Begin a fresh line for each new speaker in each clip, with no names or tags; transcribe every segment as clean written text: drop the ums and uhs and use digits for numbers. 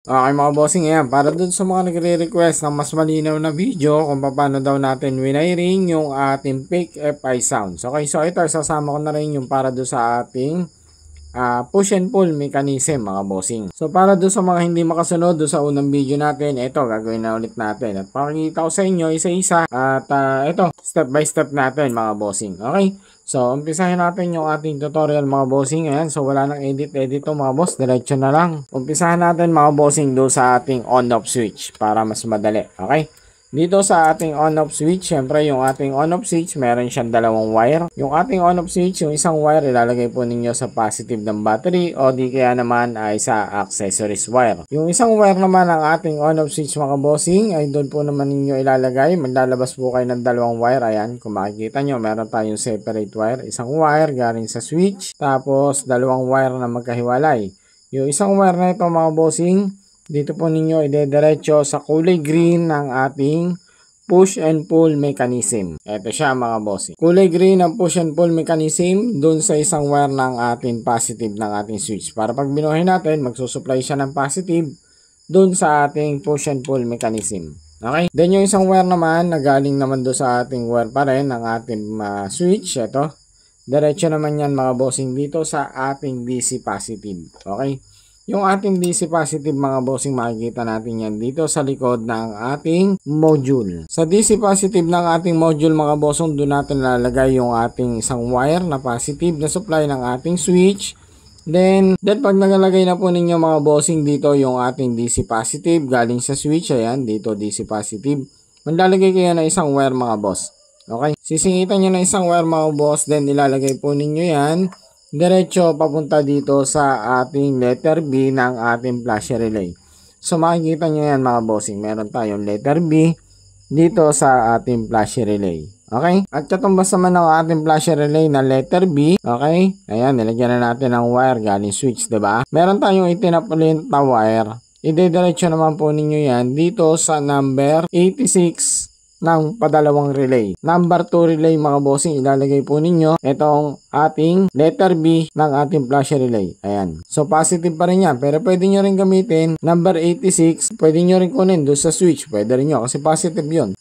Okay mga bossing, ayan, para dun sa mga nagre-request ng mas malinaw na video kung paano daw natin winiring yung ating fake FI sounds. Okay, so ito, sasama ko na rin yung para dun sa ating push and pull mechanism mga bossing. So para dun sa mga hindi makasunod dun sa unang video natin, ito, gagawin na ulit natin. At pakikita ko sa inyo isa-isa at ito, step by step natin mga bossing. Okay? So, umpisahin natin yung ating tutorial mga bossing. Ayan, so wala nang edit to mga boss. Diretso na lang. Umpisahan natin mga bossing do sa ating on-off switch para mas madali. Okay? Dito sa ating on-off switch, syempre yung ating on-off switch, meron siyang dalawang wire. Yung ating on-off switch, yung isang wire, ilalagay po ninyo sa positive ng battery o di kaya naman ay sa accessories wire. Yung isang wire naman ng ating on-off switch mga bossing, ay doon po naman ninyo ilalagay. Maglalabas po kayo ng dalawang wire. Ayan, kung makikita nyo, meron tayong separate wire. Isang wire galing sa switch, tapos dalawang wire na magkahiwalay. Yung isang wire na ito mga bossing, dito po ninyo idediretso sa kulay green ng ating push and pull mechanism. Ito siya mga bossing. Kulay green ang push and pull mechanism dun sa isang wire ng ating positive ng ating switch. Para pag binuhay natin, magsusupply siya ng positive dun sa ating push and pull mechanism. Okay? Then yung isang wire naman na galing naman doon sa ating wire pa rin ng ating switch. Ito. Diretso naman yan mga bossing dito sa ating DC positive. Okay? Yung ating DC positive mga bossing, makikita natin yan dito sa likod ng ating module. Sa DC positive ng ating module mga bossing, doon natin lalagay yung ating isang wire na positive na supply ng ating switch. Then pag nagalagay na po ninyo mga bossing dito yung ating DC positive galing sa switch, ayan, dito DC positive. Maglalagay kayo ng isang wire mga boss. Okay? Sisingitan nyo ng isang wire mga boss, then ilalagay po ninyo yan diretso papunta dito sa ating letter B ng ating flash relay. So makikita nyo yan mga bossing, meron tayong letter B dito sa ating flash relay. Okay? At katumbas naman ng ating flash relay na letter B, okay? Ayan, nilagyan na natin ng wire galing switch, diba? Meron tayong itinapulint na wire. Idediretso naman po ninyo yan dito sa number 86 ng padalawang relay. Number 2 relay mga bossing, ilalagay po ninyo itong ating letter B ng ating flash relay. Ayan. So positive pa rin yan, pero pwede nyo rin gamitin number 86, pwede nyo rin kunin doon sa switch, pwede rin nyo kasi positive yun.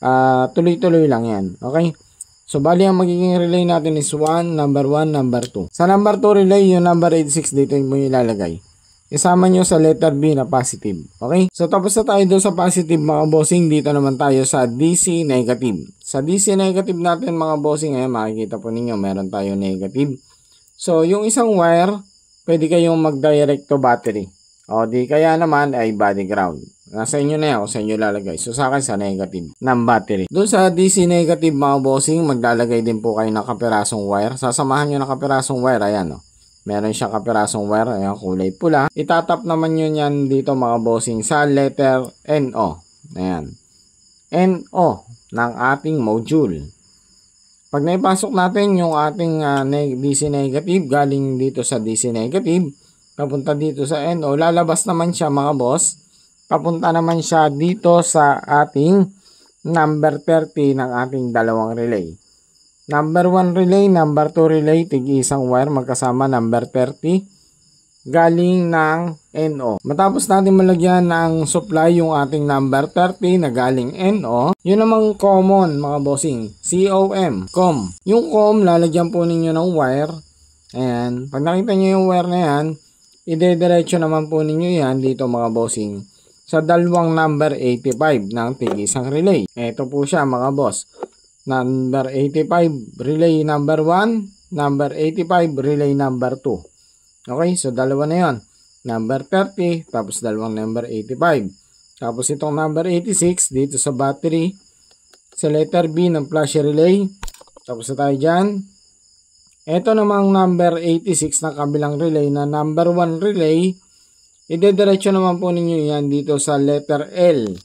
Tuloy-tuloy lang yan. Okay? So bali ang magiging relay natin is 1, number 1, number 2. Sa number 2 relay, yung number 86 dito mo ilalagay. Isama nyo sa letter B na positive. Okay? So tapos na tayo doon sa positive mga bossing. Dito naman tayo sa DC negative. Sa DC negative natin mga bossing, ayan, makikita po ninyo meron tayo negative. So yung isang wire, pwede kayong mag-direct to battery. O di kaya naman ay body ground. Nasa inyo na yan kung sa inyo lalagay. So sa akin sa negative ng battery. Doon sa DC negative mga bossing, maglalagay din po kayo ng kapirasong wire. Sasamahan nyo ng kapirasong wire. Ayan o. Meron siyang kapirasong wire, ayan, kulay pula. Itatap naman yun yan dito mga bossing sa letter NO. Ayan. NO ng ating module. Pag naipasok natin yung ating DC negative galing dito sa DC negative, papunta dito sa NO, lalabas naman siya mga boss. Papunta naman siya dito sa ating number 30 ng ating dalawang relay. Number 1 relay, number 2 relay, tig-isang wire magkasama number 30 galing ng NO. Matapos natin malagyan ng supply yung ating number 30 na galing NO, yun namang common mga bossing, COM. Yung COM, lalagyan po ninyo ng wire. Ayan, pag nakita nyo yung wire na yan, idediretso naman po ninyo yan dito mga bossing sa dalawang number 85 ng tig-isang relay. Ito po siya mga boss. Number 85 relay number 1, number 85 relay number 2. Okay, so dalawa na yon. Number 30, tapos dalawang number 85. Tapos itong number 86 dito sa battery, sa letter B ng flash relay. Tapos na tayo dyan. Ito namang number 86 na kabilang relay na number 1 relay, idediretso naman po ninyo yan dito sa letter L.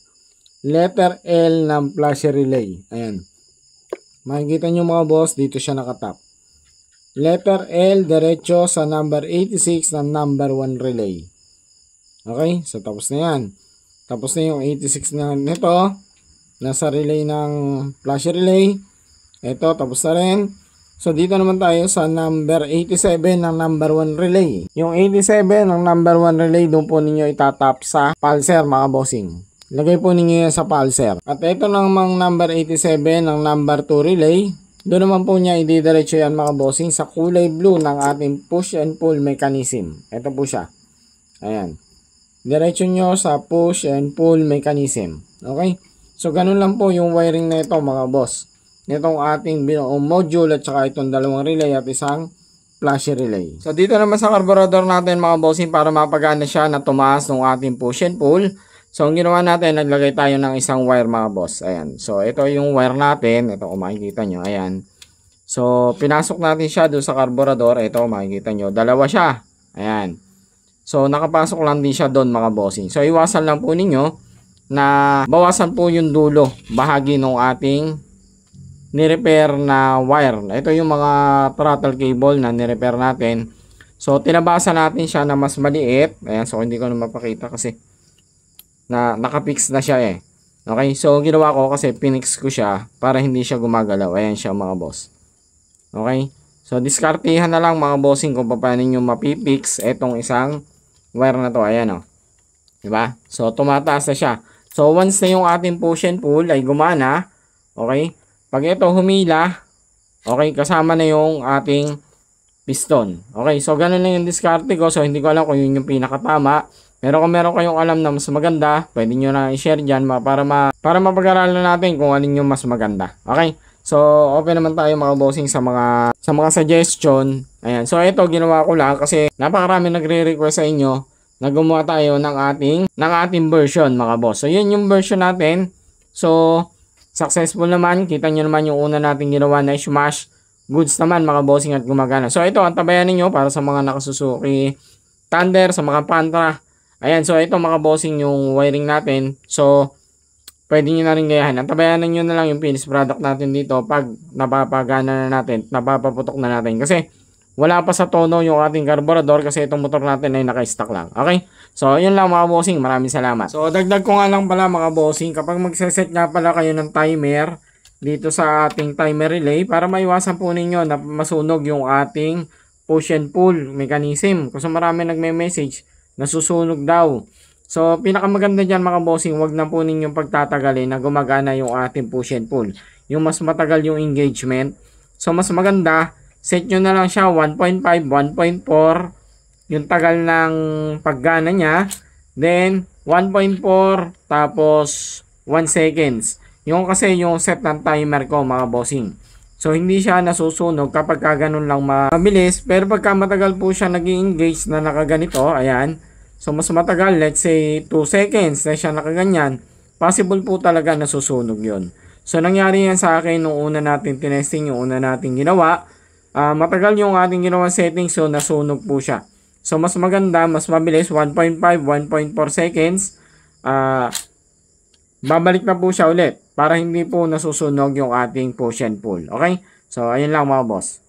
Letter L ng flash relay. Ayan. Makikita nyo mga boss, dito siya nakatap. Letter L, diretso sa number 86 ng number 1 relay. Okay, so tapos na yan. Tapos na yung 86 na nito. Nasa relay ng flash relay. Ito, tapos na rin. So dito naman tayo sa number 87 ng number 1 relay. Yung 87 ng number 1 relay, doon po ninyo itatap sa pulser mga bossing. Lagay po ninyo yan sa pulser. At ito namang number 87 ng number 2 relay, doon naman po niya ididiretso yan mga bossing sa kulay blue ng ating push and pull mechanism. Ito po siya. Ayan. Diretso nyo sa push and pull mechanism. Okay? So ganun lang po yung wiring na ito mga boss. Itong ating module at saka itong dalawang relay at isang flashy relay. So dito naman sa carburetor natin mga bossing, para mapagana siya na tumaas ng ating push and pull. So ang ginawa natin, naglagay tayo ng isang wire mga boss. Ayan. So ito yung wire natin. Ito kung makikita nyo. Ayan. So pinasok natin siya doon sa carburetor. Ito makikita nyo. Dalawa siya. Ayan. So nakapasok lang din siya doon mga bossing. So iwasan lang po ninyo na bawasan po yung dulo. Bahagi ng ating ni-repair na wire. Ito yung mga throttle cable na ni-repair natin. So, tinabasa natin siya na mas maliit. Ayan, so hindi ko na mapakita kasi nakapix na siya eh. Okay, so ginawa ko kasi pinix ko siya para hindi siya gumagalaw. Ayan siya mga boss. Okay, so diskartihan na lang mga bossing kung paano nyo mapipix etong isang wire na to. Ayan o. Diba? So, tumataas na siya. So, once na yung ating push and pull ay gumana, okay, pag ito humila, okay, kasama na yung ating piston. Okay, so ganun lang yung diskarte ko. So hindi ko alam kung yun yung pinakatama. Pero kung meron kayong alam na mas maganda, pwede nyo na i-share dyan para mapag-aralan natin kung alin yung mas maganda. Okay, so open naman tayo mga bossing sa mga suggestion. Ayan, so ito ginawa ko lang kasi napakarami nagre-request sa inyo na gumawa tayo ng ating version mga boss. So yun yung version natin. So successful naman. Kita nyo naman yung una natin ginawa na smash. Goods naman mga bossing at gumagana. So ito, antabayan ninyo para sa mga nakasusuki Thunder, sa mga Pantra. Ayan, so ito mga bossing yung wiring natin. So, pwede nyo na rin gayahin. Antabayan nyo na lang yung finished product natin dito pag napapagana na natin, napapaputok na natin. Kasi wala pa sa tono yung ating carburetor kasi itong motor natin ay naka-stock lang. Okay? So, yun lang mga bossing. Maraming salamat. So, dagdag ko nga lang pala mga bossing. Kapag magseset nga pala kayo ng timer dito sa ating timer relay para maiwasan po ninyo na masunog yung ating push and pull mechanism. Kasi marami nagme-message na susunog daw. So, pinakamaganda dyan mga bossing, wag na po ninyong pagtatagalin na gumagana yung ating push and pull. Yung mas matagal yung engagement. So, mas maganda set nyo na lang siya 1.5, 1.4 yung tagal ng paggana niya. Then 1.4 tapos 1 seconds. Yung kasi yung set ng timer ko mga bossing. So hindi siya nasusunog kapag ganun lang mabilis. Pero pagka matagal po siya nag-engage na nakaganito, ayan. So mas matagal, let's say 2 seconds na siya nakaganyan. Possible po talaga nasusunog yun. So nangyari yan sa akin nung una natin tinesting, yung una natin ginawa. Matagal yung ating ginawa setting, so nasunog po siya. So mas maganda, mas mabilis, 1.5, 1.4 seconds. Babalik na po siya ulit para hindi po nasusunog yung ating push and pull. Okay? So ayun lang mga boss.